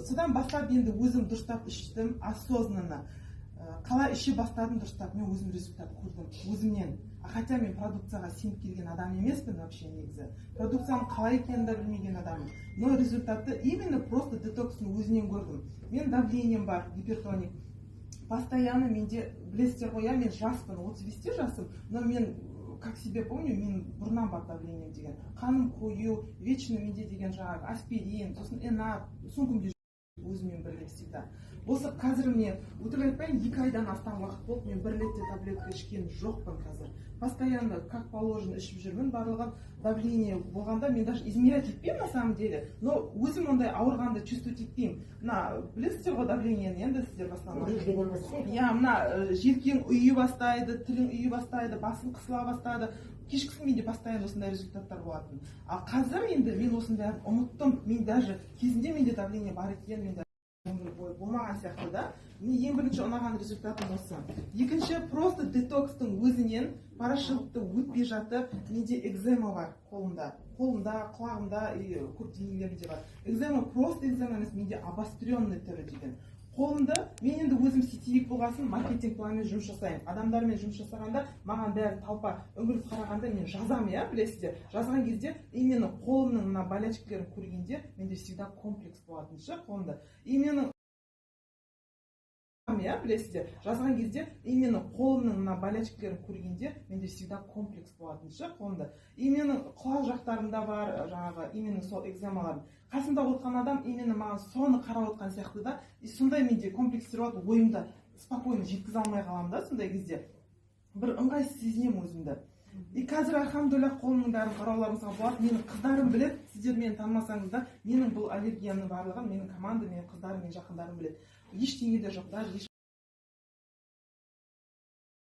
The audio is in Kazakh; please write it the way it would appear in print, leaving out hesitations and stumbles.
Содан бастап енді өзім дұрыстап іштім, осознанно. Қалай іше бастадым дұрыстап, мен өзім результат көрдім, өзімнен. Хотя мен продукцияға сеніп келген адам емеспін вообще негізі. Продукцияның қалай екенін да білмеген адаммын. Но результатты именно просто детокстың өзінен көрдім. Мен давлением бар, гипертоник. Постоянно менде, білесіздер ғой, мен жаспын, 35-те жасым, но мен как себе помню, мен бұрыннан бар давлением деген. Қаным қою, вечно менде деген жаңағы аспирин, сосын энап, сумкамде өзімен бірге всегда. Осы қазір мен өтірік айтпайын, 2 айдан астам уақыт болды, мен 1 литр таблетка ішкен жоқпын қазір. Постоянно, как положено, ішіп жүрмін, барлығын давление болғанда мен даже измерять етпеймін на самом деле, но өзім ондай ауырғанды чувствовать етпеймін. Мына білесіздер ғой давлениені, енді сіздер бастамай. Я мына желкең үйі бастайды, тілің үйі бастайды, басың қысыла бастады. Кешкісін менде постоянно осындай результаттар болатын. Ал қазір енді мен осындай ұмыттым. Мен даже кезінде менде давление бар екен, менде болмаған сияқты да. Мен ең бірінші ұнаған результатым осы. Екінші, просто детокстың өзінен порошокты өтпей жатып, менде экзема бар қолымда, құлағымда, көп денелерімде бар. Экзема просто экзема емес, менде обостренный түрі деген. Қолымда, мен енді өзім сетевик болғасын, маркетинг планмен жұмыс жасаймын. Адамдармен жұмыс жасағанда, маған бәрі талпа үңгіліп қарағанда мен жазам, білесіздер. Жазған кезде, именно қолымның мына болячкаларын көргенде, менде всегда комплекс болатын ше, қолымда. Именно білесіздер, жазған кезде, именно қолымның мына болячкаларын көргенде, менде всегда комплекс болатын ше, қолымда. Именно құлақ жақтарымда бар, жаңағы, именно сол экземаларым. Қасымда отқан адам именно маған соны қарап отқан сияқты да, и сондай менде комплекстер болады, ойымда спокойно жеткізе алмай қаламын да, сондай кезде. Бір ыңғайсыз сезінемін өзімді. И қазір альхамдулилля қолымның бәрін қарауларыңызға болады. Менің қыздарым біледі, сіздер мені танымасаңыз да, менің бұл аллергияның барлығын менің команда, менің қыздарым, менің жақындарым біледі. Ештеңе де жоқ, даже